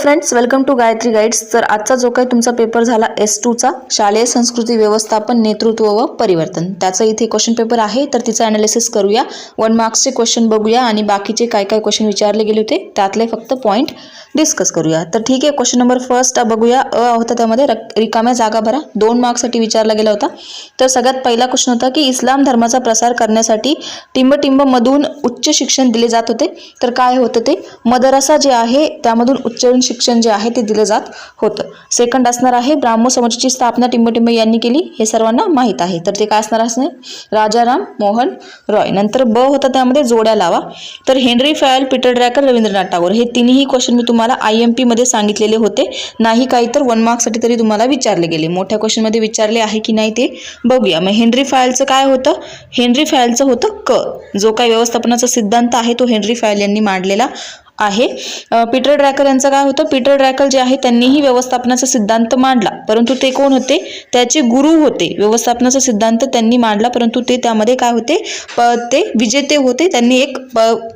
Friends, welcome to Gayatri guides. तर आजचा जो काही तुमचा पेपर झाला S2चा शालेय संस्कृती व्यवस्थापन नेतृत्व व परिवर्तन, त्याचा इथे क्वेश्चन पेपर आहे। तर तिचा ॲनालिसिस करूया, 1 मार्क्सचे क्वेश्चन बघूया आणि बाकीचे काय काय क्वेश्चन विचारले गेले होते त्यातले फक्त पॉईंट डिस्कस करूया। तर ठीक आहे, क्वेश्चन नंबर फर्स्ट बघूया। होता त्यामध्ये रिकाम्या जागा भरा, 2 मार्क्ससाठी विचारला गेला होता। तर सगळ्यात पहिला क्वेश्चन होता की इस्लाम धर्माचा प्रसार करण्यासाठी टिंब मधून उच्च शिक्षण दिले जात होते। तर काय होतं ते मदरसा जे आहे त्यामधून उच्च शिक्षण जे आहे ते दिलं जात होतं। सेकंड असणार आहे ब्राह्मो समाजाची स्थापना टिंब यांनी केली, हे सर्वांना माहीत आहे। तर ते काय असणार असणे राजाराम मोहन रॉय। नंतर ब होता त्यामध्ये जोड्या लावा। तर Henri Fayol, Peter Drucker, Rabindranath Tagore, हे तिन्ही क्वेश्चन मी तुम्हाला IMP मध्ये सांगितलेले होते, नाही काही तर 1 मार्क्ससाठी तरी तुम्हाला विचारले गेले। मोठ्या क्वेश्चन मध्ये विचारले आहे की नाही ते बघूया। मग हेनरी फॅलचं काय होतं? हेनरी फॅलचं होतं क, जो काही व्यवस्थापनाचा सिद्धांत आहे तो हेनरी फॅल यांनी मांडलेला आहे। पीटर ड्रॅकर यांचं काय होतं? पीटर ड्रॅकर जे आहे त्यांनीही व्यवस्थापनाचा सिद्धांत मांडला, परंतु ते कोण होते? त्याचे गुरु होते। व्यवस्थापनाचा सिद्धांत त्यांनी मांडला, परंतु ते त्यामध्ये काय होते? ते विजेते होते। त्यांनी एक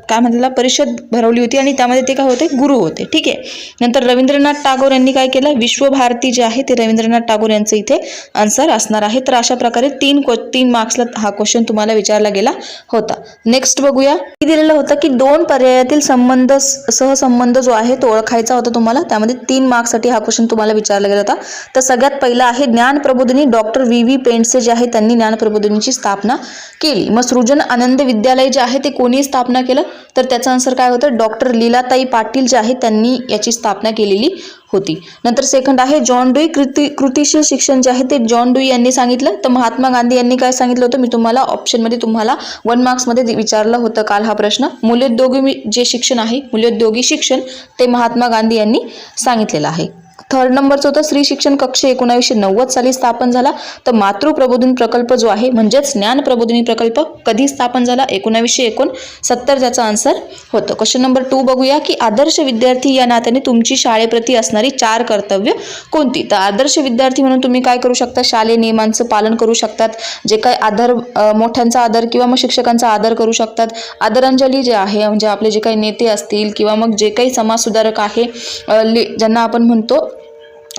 काय म्हणतात परिषद भरवली होती आणि त्यामध्ये ते काय होते? गुरु होते। ठीक आहे। नंतर रवींद्रनाथ टागोर यांनी काय केलं? विश्वभारती जे आहे ते रवींद्रनाथ टागोर यांचं इथे आन्सर असणार आहे। तर अशा प्रकारे 3 मार्क्सला हा क्वेश्चन तुम्हाला विचारला गेला होता। नेक्स्ट बघूया, दिलेलं होतं की 2 पर्यायातील संबंध सहसंबंध जो आहे तो ओळखायचा होता तुम्हाला। त्यामध्ये 3 मार्क्ससाठी हा क्वेश्चन तुम्हाला विचारला गेला होता। तर सगळ्यात पहिला आहे ज्ञान प्रबोधिनी, डॉक्टर V.V. पेंडसे जे आहे त्यांनी ज्ञान प्रबोधिनीची स्थापना केली। मग सृजन आनंद विद्यालय जे आहे ते कोणी स्थापना केलं? तर त्याचं आन्सर काय होतं? डॉक्टर लीलाताई पाटील जे आहे त्यांनी याची स्थापना केलेली होती। नंतर सेकंड आहे जॉन डुई, कृतिशील शिक्षण जे आहे ते जॉन डुई यांनी सांगितलं। तर महात्मा गांधी यांनी काय सांगितलं होतं? मी तुम्हाला ऑप्शनमध्ये तुम्हाला 1 मार्क्समध्ये विचारलं होतं काल हा प्रश्न। मूल्योद्योगी जे शिक्षण आहे, मूल्योद्योगी शिक्षण ते महात्मा गांधी यांनी सांगितलेलं आहे। थर्ड नंबरचं होतं स्त्री शिक्षण कक्ष 1990 साली स्थापन झाला। तर मातृ प्रबोधिनी प्रकल्प जो आहे म्हणजेच ज्ञान प्रबोधिनी प्रकल्प कधी स्थापन झाला? 1969 त्याचा आन्सर होतं। क्वेश्चन नंबर 2 बघूया की आदर्श विद्यार्थी या नात्याने तुमची शाळेप्रती असणारी 4 कर्तव्य कोणती? तर आदर्श विद्यार्थी म्हणून तुम्ही काय करू शकता? शालेय नियमांचं पालन करू शकतात, जे काही आदर मोठ्यांचा आदर किंवा मग शिक्षकांचा आदर करू शकतात। आदरांजली जे आहे म्हणजे आपले जे काही नेते असतील किंवा मग जे काही समाजसुधारक आहे ज्यांना आपण म्हणतो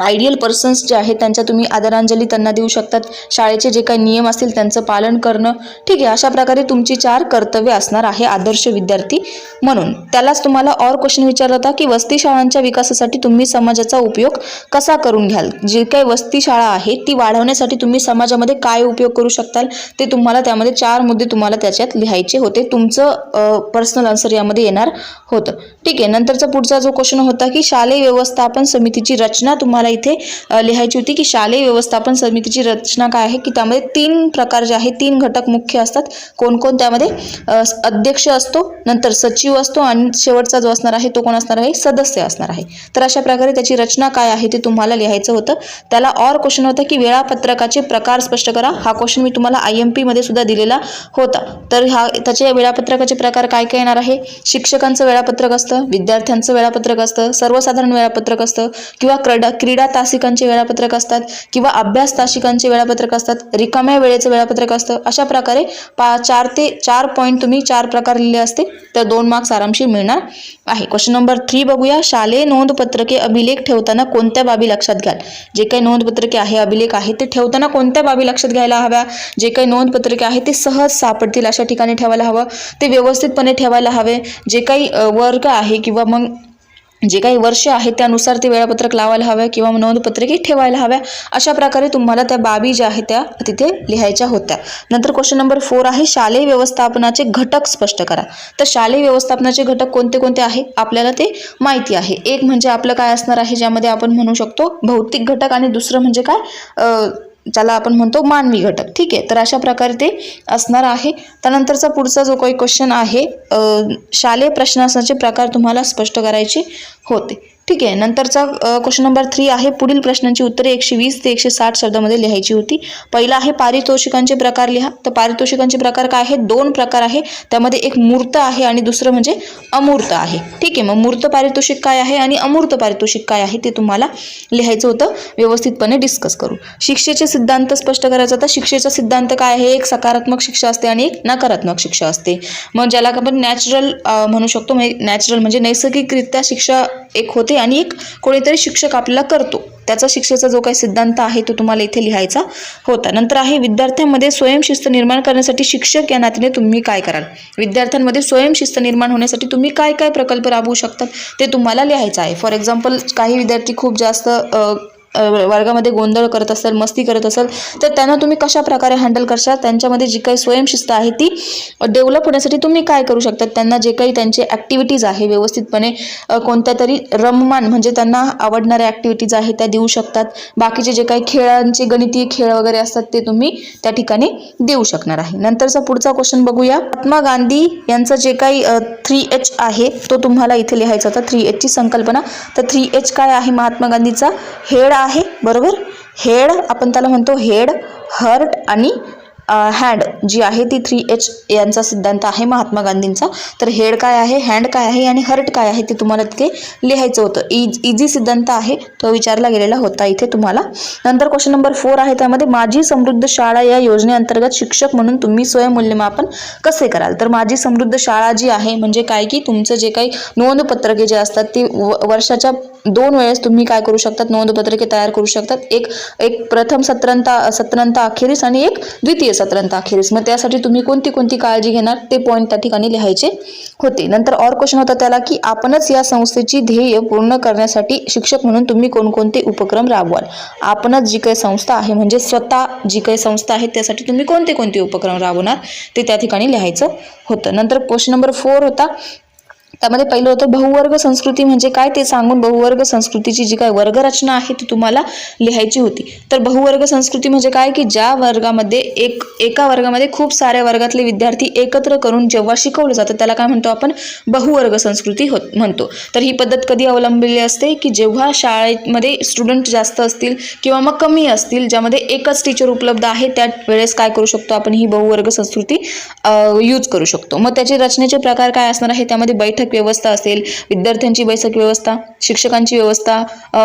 आयडियल पर्सन्स जे आहेत त्यांच्या तुम्ही आदरांजली त्यांना देऊ शकतात। शाळेचे जे काही नियम असतील त्यांचं पालन करणं। ठीक आहे, अशा प्रकारे तुमची 4 कर्तव्य असणार आहे आदर्श विद्यार्थी म्हणून। त्यालाच तुम्हाला और क्वेश्चन विचारला होता की वसती शाळांच्या विकासासाठी तुम्ही समाजाचा उपयोग कसा करून घ्याल? जे काही वसती शाळा आहे ती वाढवण्यासाठी तुम्ही समाजामध्ये काय उपयोग करू शकताल ते तुम्हाला त्यामध्ये 4 मुद्दे तुम्हाला त्याच्यात लिहायचे होते। तुमचं पर्सनल आन्सर यामध्ये येणार होतं। ठीक आहे। नंतरचा पुढचा जो क्वेश्चन होता की शालेय व्यवस्थापन समितीची रचना तुम्हाला इथे लिहायची होती की शालेय व्यवस्थापन समितीची रचना काय आहे? की त्यामध्ये 3 प्रकार जे आहे 3 घटक मुख्य असतात। कोण कोण? त्यामध्ये अध्यक्ष असतो, नंतर सचिव असतो आणि शेवटचा जो असणार आहे तो कोण असणार आहे? सदस्य असणार आहे। तर अशा प्रकारे त्याची रचना काय आहे ते तुम्हाला लिहायचं होतं। त्याला और क्वेश्चन होता की वेळापत्रकाचे प्रकार स्पष्ट करा। हा क्वेश्चन मी तुम्हाला IMP मध्ये सुद्धा दिलेला होता। तर त्याचे वेळापत्रकाचे प्रकार काय काय येणार आहे? शिक्षकांचं वेळापत्रक असतं, विद्यार्थ्यांचं वेळापत्रक असतं, सर्वसाधारण वेळापत्रक असतं किंवा क्रीडा तासिकांचे वेळापत्रक असतात किंवा अभ्यास तासिकांचे वेळापत्रक असतात, रिकाम्या वेळेचं वेळापत्रक असतं। अशा प्रकारे 4 पॉईंट तुम्ही 4 प्रकार लिहिले असते तर 2 मार्क्स आरामशीर मिळणार आहे। क्वेश्चन नंबर 3 बघूया, शालेय नोंदपत्रके अभिलेख ठेवताना कोणत्या बाबी लक्षात घ्याल? जे काही नोंदपत्रके आहे अभिलेख आहे ते ठेवताना कोणत्या बाबी लक्षात घ्यायला हव्या? जे काही नोंदपत्रके आहे ते सहज सापडतील अशा ठिकाणी ठेवायला हवं, ते व्यवस्थितपणे ठेवायला हवे। जे काही वर्ग आहे किंवा मग जे काही वर्ष आहे त्यानुसार ते वेळापत्रक लावायला हवं किंवा नोंदपत्रके ठेवायला हव्या। अशा प्रकारे तुम्हाला त्या बाबी ज्या आहेत त्या तिथे लिहायच्या होत्या। नंतर क्वेश्चन नंबर 4 आहे शालेय व्यवस्थापनाचे घटक स्पष्ट करा। तर शालेय व्यवस्थापनाचे घटक कोणते कोणते आहे आपल्याला ते माहिती आहे। एक म्हणजे आपलं काय असणार आहे ज्यामध्ये आपण म्हणू शकतो भौतिक घटक आणि दुसरं म्हणजे काय ज्याला आपण म्हणतो मानवी घटक। ठीक आहे, तर अशा प्रकारे ते असणार आहे। त्यानंतरचा पुढचा जो काही क्वेश्चन आहे शालेय प्रश्नाचे प्रकार तुम्हाला स्पष्ट करायचे होते। ठीक आहे। नंतरचा क्वेश्चन नंबर 3 आहे पुढील प्रश्नांची उत्तरे 120 ते 160 शब्दामध्ये लिहायची होती। पहिला आहे पारितोषिकांचे प्रकार लिहा। तर पारितोषिकांचे प्रकार काय आहेत? 2 प्रकार आहे, त्यामध्ये एक मूर्त आहे आणि दुसरं म्हणजे अमूर्त आहे। ठीक आहे, मग मूर्त पारितोषिक काय आहे आणि अमूर्त पारितोषिक काय आहे ते तुम्हाला लिहायचं होतं, व्यवस्थितपणे डिस्कस करू। शिक्षेचे सिद्धांत स्पष्ट करायचा होता। शिक्षेचा सिद्धांत काय आहे? एक सकारात्मक शिक्षा असते आणि एक नकारात्मक शिक्षा असते। मग ज्याला आपण नॅचरल म्हणू शकतो, नॅचरल म्हणजे नैसर्गिकरित्या शिक्षा एक होते आणि एक कोणीतरी शिक्षक आपल्याला करतो, त्याचा शिक्षेचा जो काही सिद्धांत आहे तो तुम्हाला इथे लिहायचा होता. नंतर आहे विद्यार्थ्यांमध्ये स्वयंशिस्त निर्माण करण्यासाठी शिक्षक या नात्याने तुम्ही काय कराल. विद्यार्थ्यांमध्ये स्वयंशिस्त निर्माण होण्यासाठी तुम्ही काय काय प्रकल्प राबवू शकतात ते तुम्हाला लिहायचं आहे. फॉर एक्झाम्पल, काही विद्यार्थी खूप जास्त वर्गामध्ये गोंधळ करत असेल, मस्ती करत असेल, तर त्यांना तुम्ही कशा प्रकारे हँडल करशाल. त्यांच्यामध्ये जी काही स्वयंशिस्त आहे ती डेव्हलप होण्यासाठी तुम्ही काय करू शकतात. त्यांना जे काही त्यांचे ॲक्टिव्हिटीज आहे व्यवस्थितपणे कोणत्या तरी रममाण म्हणजे त्यांना आवडणाऱ्या ॲक्टिव्हिटीज आहे त्या देऊ शकतात. बाकीचे जे काही खेळांचे गणितीय खेळ वगैरे असतात ते तुम्ही त्या ठिकाणी देऊ शकणार आहे. नंतरचा पुढचा क्वेश्चन बघूया. महात्मा गांधी यांचं जे काही 3H आहे तो तुम्हाला इथे लिहायचा होता. 3H ची संकल्पना. तर 3H काय आहे महात्मा गांधीचा. हेड आहे, बरोबर. हेड आपण त्याला म्हणतो हेड, हर्ट आणि हँड जी आहे ती 3H यांचा सिद्धांत आहे महात्मा गांधींचा. तर हेड काय आहे, हँड काय आहे आणि हर्ट काय आहे ते तुम्हाला तिथे लिहायचं होतं. इझी सिद्धांत आहे, तो विचारला गेलेला होता इथे तुम्हाला. नंतर क्वेश्चन नंबर 4 आहे, त्यामध्ये माझी समृद्ध शाळा या योजनेअंतर्गत शिक्षक म्हणून तुम्ही स्वयंमूल्यमापन कसे कराल. तर माझी समृद्ध शाळा जी आहे म्हणजे काय की तुमचं जे काही नोंदपत्रके जे असतात ती वर्षाच्या 2 वेळेस तुम्ही काय करू शकतात, नोंदपत्रके तयार करू शकतात. एक प्रथम सत्रांत अखेरीस आणि एक द्वितीय सत्रांत अखेरीस. मग त्यासाठी तुम्ही कोणती कोणती काळजी घेणार ते पॉईंट त्या ठिकाणी लिहायचे होते. नंतर और क्वेश्चन होता त्याला की आपणच या संस्थेची ध्येय पूर्ण करण्यासाठी शिक्षक म्हणून तुम्ही कोणकोणते उपक्रम राबवाल. आपणच जी काही संस्था आहे म्हणजे स्वतः जी काही संस्था आहे त्यासाठी तुम्ही कोणते कोणते उपक्रम राबवणार ते त्या ठिकाणी लिहायचं होतं. नंतर क्वेश्चन नंबर 4 होता, त्यामध्ये पहिलं होतं बहुवर्ग संस्कृती म्हणजे काय ते सांगून बहुवर्ग संस्कृतीची जी काय वर्गरचना आहे ती तुम्हाला लिहायची होती. तर बहुवर्ग संस्कृती म्हणजे काय की ज्या वर्गामध्ये एका वर्गामध्ये खूप साऱ्या वर्गातले विद्यार्थी एकत्र करून जेव्हा शिकवलं जातं त्याला काय म्हणतो आपण, बहुवर्ग संस्कृती म्हणतो. तर ही पद्धत कधी अवलंबलेली असते की जेव्हा शाळेमध्ये स्टुडंट जास्त असतील किंवा मग कमी असतील, ज्यामध्ये एकच टीचर उपलब्ध आहे, त्या वेळेस काय करू शकतो आपण, ही बहुवर्ग संस्कृती यूज करू शकतो. मग त्याचे रचनेचे प्रकार काय असणार आहे, त्यामध्ये बैठक व्यवस्था असेल, विद्यार्थ्यांची बैठक व्यवस्था, शिक्षकांची व्यवस्था,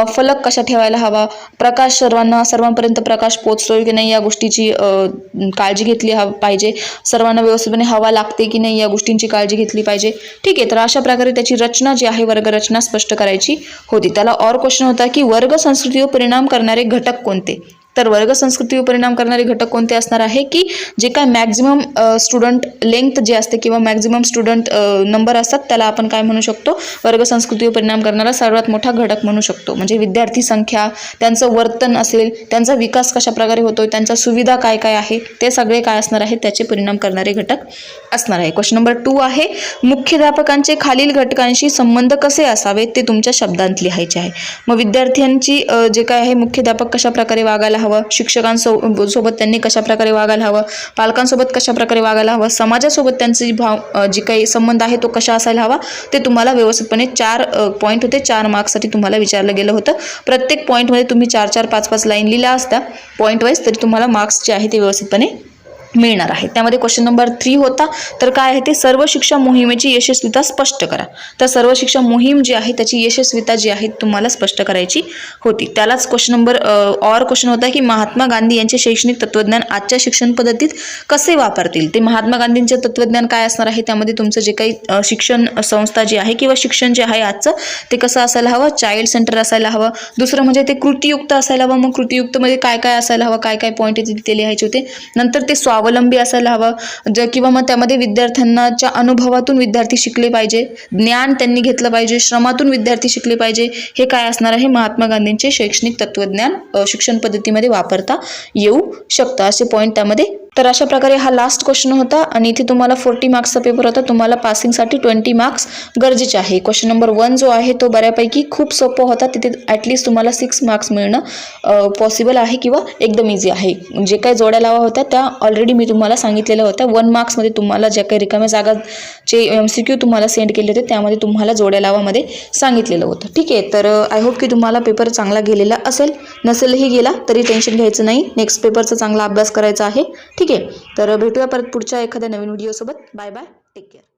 फलक कशा ठेवायला हवा, प्रकाश सर्वांपर्यंत प्रकाश पोहोचतोय की नाही या गोष्टीची काळजी घेतली पाहिजे, सर्वांना व्यवस्थितपणे हवा लागते की नाही या गोष्टींची काळजी घेतली पाहिजे. ठीक आहे, तर अशा प्रकारे त्याची रचना जी आहे वर्गरचना स्पष्ट करायची होती. त्याला और क्वेश्चन होता की वर्ग संस्कृतीवर परिणाम करणारे घटक कोणते. तर वर्ग संस्कृतीवर परिणाम करणारे घटक कोणते असणार आहे की जे काय मॅक्झिमम स्टुडंट लेंथ जे असते किंवा मॅक्झिमम स्टुडंट नंबर असतात त्याला आपण काय म्हणू शकतो, वर्ग संस्कृतीवर परिणाम करणारा सर्वात मोठा घटक म्हणू शकतो. म्हणजे विद्यार्थी संख्या, त्यांचं वर्तन असेल, त्यांचा विकास कशा प्रकारे होतोय, त्यांच्या सुविधा काय काय आहे ते सगळे काय असणार आहे त्याचे परिणाम करणारे घटक असणार आहे. क्वेश्चन नंबर 2 आहे, मुख्याध्यापकांचे खालील घटकांशी संबंध कसे असावेत ते तुमच्या शब्दांत लिहायचे आहे. मग विद्यार्थ्यांची जे काय आहे मुख्याध्यापक कशा प्रकारे वागायला हवं, शिक्षकांसोबत त्यांनी कशा प्रकारे वागायला हवं, पालकांसोबत कशा प्रकारे वागायला हवं, समाजासोबत त्यांची जी काही संबंध आहे तो कशा असायला हवा ते तुम्हाला व्यवस्थितपणे 4 पॉईंट होते. 4 मार्क्ससाठी तुम्हाला विचारलं गेलं होतं. प्रत्येक पॉईंटमध्ये तुम्ही 4-4, 5-5 लाईन लिहिल्या असत्या पॉईंट वाईज तरी तुम्हाला मार्क्स जे आहे ते व्यवस्थितपणे मिळणार आहे. त्यामध्ये क्वेश्चन नंबर 3 होता, तर काय आहे ते, सर्व शिक्षा मोहिमेची यशस्वीता स्पष्ट करा. तर सर्व शिक्षा मोहीम जी आहे त्याची यशस्वीता जी आहे तुम्हाला स्पष्ट करायची होती. त्यालाच क्वेश्चन नंबर और क्वेश्चन होता की महात्मा गांधी यांचे शैक्षणिक तत्वज्ञान आजच्या शिक्षण पद्धतीत कसे वापरतील. ते महात्मा गांधींचे तत्वज्ञान काय असणार आहे, त्यामध्ये तुमचं जे काही शिक्षण संस्था जी आहे किंवा शिक्षण जे आहे आजचं ते कसं असायला हवं, चाइल्ड सेंटर असायला हवं. दुसरं म्हणजे ते कृतीयुक्त असायला हवं. मग कृतीयुक्तमध्ये काय काय असायला हवं, काय काय पॉईंट येते ते लिहायचे होते. नंतर ते स्वावलंबी असायला हवं किंवा मग त्यामध्ये विद्यार्थ्यांच्या अनुभवातून विद्यार्थी शिकले पाहिजे, ज्ञान त्यांनी घेतलं पाहिजे, श्रमातून विद्यार्थी शिकले पाहिजे. हे काय असणार आहे, महात्मा गांधींचे शैक्षणिक तत्वज्ञान शिक्षण पद्धतीमध्ये वापरता येऊ शकतं असे पॉईंट त्यामध्ये. तर अशा प्रकारे हा लास्ट क्वेश्चन होता आणि इथे तुम्हाला 40 मार्क्सचा पेपर होता. तुम्हाला पासिंगसाठी 20 मार्क्स गरजेचे आहे. क्वेश्चन नंबर 1 जो आहे तो बऱ्यापैकी खूप सोपा होता. तिथे ॲटलिस्ट तुम्हाला 6 मार्क्स मिळणं पॉसिबल आहे किंवा एकदम इझी आहे. जे काही जोड्या लावा होत्या त्या ऑलरेडी मी तुम्हाला सांगितलेल्या होत्या. 1 मार्क्समध्ये तुम्हाला ज्या काही रिकाम्या जागाचे MCQ तुम्हाला सेंड केले होते त्यामध्ये तुम्हाला जोड्या लावामध्ये सांगितलेलं होतं. ठीक आहे, तर आय होप की तुम्हाला पेपर चांगला गेलेला असेल. नसेलही गेला तरी टेन्शन घ्यायचं नाही. नेक्स्ट पेपरचा चांगला अभ्यास करायचा आहे. ठीक आहे, तर भेटूया परत पुढच्या एखाद्या नवीन व्हिडिओसोबत. Bye bye, take care.